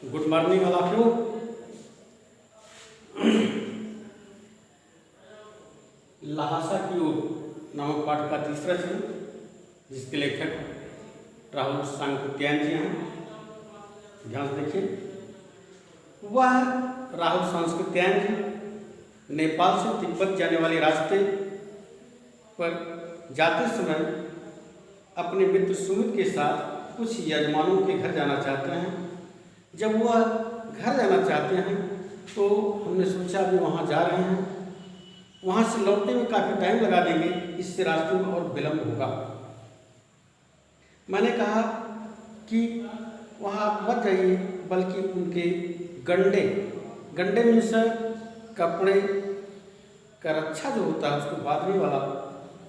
Good morning all of you. Lhasa की ओर नामक पाठ का तीसरा चरण, जिसके लेखक राहुल सांकृत्यायन जी हैं। ध्यान से देखिए। वह राहुल सांकृत्यायन जी नेपाल से तिब्बत जाने वाले रास्ते पर जाते समय अपने मित्र सुमित के साथ कुछ यजमानों के घर जाना चाहते हैं। जब वह घर जाना चाहते हैं तो हमने सोचा भी वहाँ जा रहे हैं, वहाँ से लौटने में काफ़ी टाइम लगा देंगे, इससे रास्ते में और विलम्ब होगा। मैंने कहा कि वहाँ आप मत जाइए, बल्कि उनके गंडे में से कपड़े का रक्षा जो होता है उसको बांधने वाला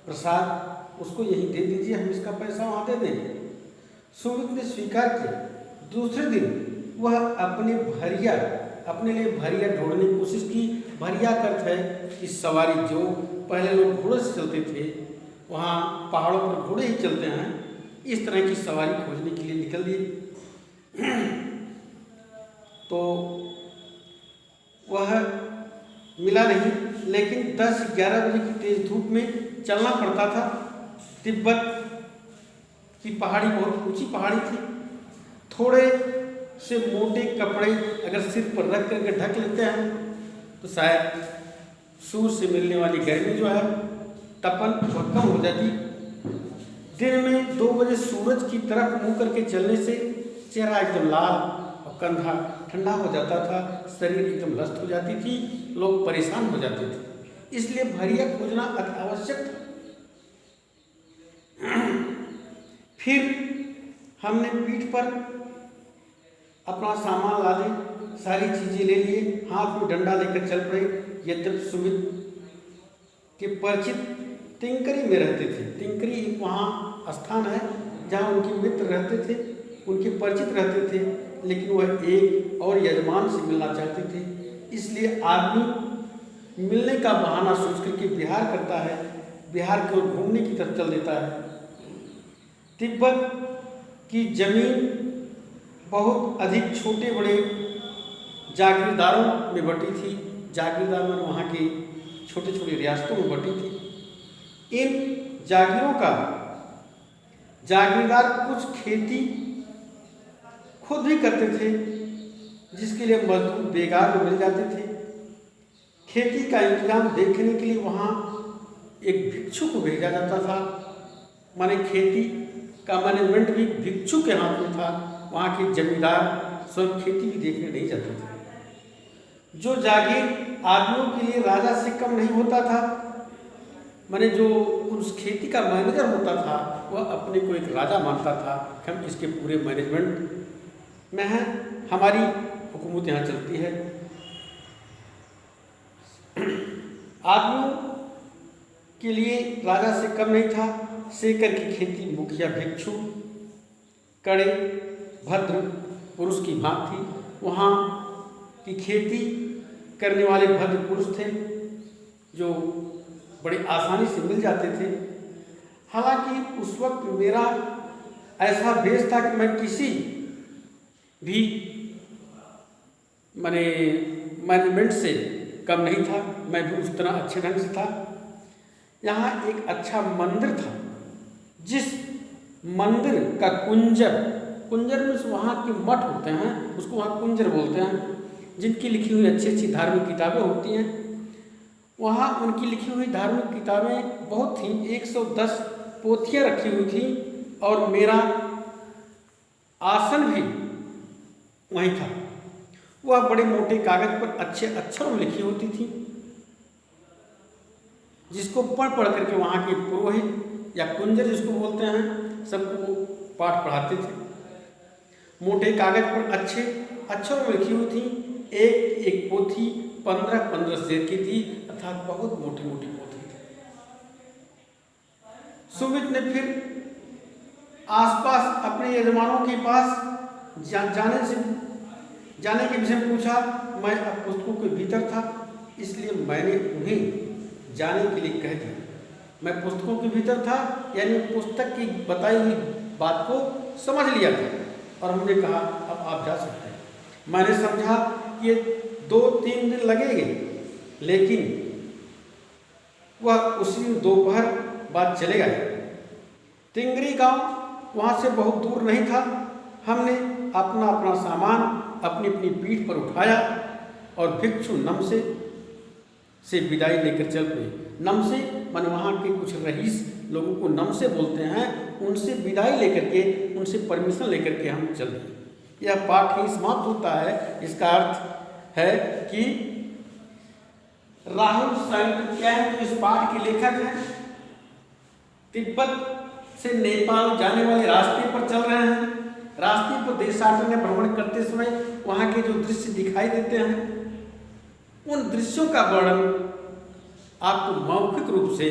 प्रसाद उसको यहीं दे दीजिए, हम इसका पैसा वहाँ दे देंगे। सुमित ने स्वीकार किया। दूसरे दिन वह अपने लिए भरिया ढूंढने की कोशिश की। भरिया का अर्थ है कि सवारी, जो पहले लोग घोड़े से चलते थे, वहाँ पहाड़ों पर घोड़े ही चलते हैं, इस तरह की सवारी खोजने के लिए निकल दिए। तो वह मिला नहीं, लेकिन 10-11 बजे की तेज धूप में चलना पड़ता था। तिब्बत की पहाड़ी बहुत ऊंची पहाड़ी थी। थोड़े से मोटे कपड़े अगर सिर पर रख करके ढक लेते हैं तो शायद सूर्य से मिलने वाली गर्मी जो है, तपन, वह कम हो जाती। दिन में 2 बजे सूरज की तरफ मुंह करके चलने से चेहरा एकदम लाल और कंधा ठंडा हो जाता था, शरीर एकदम लस्त हो जाती थी, लोग परेशान हो जाते थे। इसलिए भरिया खोजना अति आवश्यक था। फिर हमने पीठ पर अपना सामान लादे, सारी चीज़ें ले लिए, हाथ में डंडा लेकर चल पड़े। यद्यपि सुमित के परिचित तिंकरी में रहते थे। तिंकरी एक वहाँ स्थान है जहाँ उनके मित्र रहते थे, उनके परिचित रहते थे, लेकिन वह एक और यजमान से मिलना चाहते थे। इसलिए आदमी मिलने का बहाना सोच करके बिहार करता है, बिहार की ओर घूमने की तरफ चल देता है। तिब्बत की जमीन बहुत अधिक छोटे बड़े जागीरदारों में बटी थी। जागीरदार में वहाँ के छोटे छोटे रियासतों में बटी थी। इन जागीरों का जागीरदार कुछ खेती खुद भी करते थे, जिसके लिए मजदूर बेगार में मिल जाते थे। खेती का इंतजाम देखने के लिए वहाँ एक भिक्षु को भेजा जाता था। माने खेती का मैनेजमेंट भी भिक्षु के हाथ में था। वहाँ के जमींदार स्वयं खेती भी देखने नहीं जाते थे। जो जागीर आदमियों के लिए राजा से कम नहीं होता था, माने जो उस खेती का मैनेजर होता था, वह अपने को एक राजा मानता था कि हम इसके पूरे मैनेजमेंट में हैं, हमारी हुकूमत यहाँ चलती है। आदमियों के लिए राजा से कम नहीं था। सेकर की खेती मुखिया भिक्षु कड़े भद्र पुरुष की भांति थी। वहाँ की खेती करने वाले भद्र पुरुष थे जो बड़ी आसानी से मिल जाते थे। हालांकि उस वक्त मेरा ऐसा भेष था कि मैं किसी भी मैनेजमेंट से कम नहीं था, मैं भी उस तरह अच्छे ढंग से था। यहाँ एक अच्छा मंदिर था, जिस मंदिर का कुंजर में वहाँ के मठ होते हैं, उसको वहाँ कुंजर बोलते हैं, जिनकी लिखी हुई अच्छी अच्छी धार्मिक किताबें होती हैं। वहाँ उनकी लिखी हुई धार्मिक किताबें बहुत थीं, 110 पोथियाँ रखी हुई थी, और मेरा आसन भी वहीं था। वह बड़े मोटे कागज पर अच्छे अक्षरों में लिखी होती थी, जिसको पढ़ करके वहाँ के पुरोहित या कुंजर जिसको बोलते हैं, सबको पाठ पढ़ाते थे। मोटे कागज पर अच्छे अक्षरों में लिखी हुई थी। एक पोथी 15-15 शेर की थी, अर्थात बहुत मोटी मोटी पोथी थी। सुमित ने फिर आसपास अपने यजमानों के पास जाने के विषय में पूछा। मैं अब पुस्तकों के भीतर था, इसलिए मैंने उन्हें जाने के लिए कह दिया। मैं पुस्तकों के भीतर था, यानी पुस्तक की बताई हुई बात को समझ लिया था, और हमने कहा अब आप जा सकते हैं। मैंने समझा कि 2-3 दिन लगेंगे, लेकिन वह उसी दोपहर बाद चले गए। टिंगरी गांव वहाँ से बहुत दूर नहीं था। हमने अपना अपना सामान अपनी अपनी पीठ पर उठाया और भिक्षु नमसे से विदाई लेकर चल पड़े। नमसे मन वहाँ के कुछ रईस लोगों को नमसे बोलते हैं, उनसे विदाई लेकर के, उनसे परमिशन लेकर के हम चल दिए। यह पाठ ही समाप्त होता है। इसका अर्थ है कि राहुल शंकर क्या है, तो इस पाठ के लेखक हैं। तिब्बत से नेपाल जाने वाले रास्ते पर चल रहे हैं। रास्ते पर देशाटन में भ्रमण करते समय वहाँ के जो दृश्य दिखाई देते हैं, उन दृश्यों का वर्णन आपको मौखिक रूप से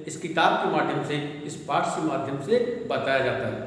इस किताब के माध्यम से, इस पाठ के माध्यम से बताया जाता है।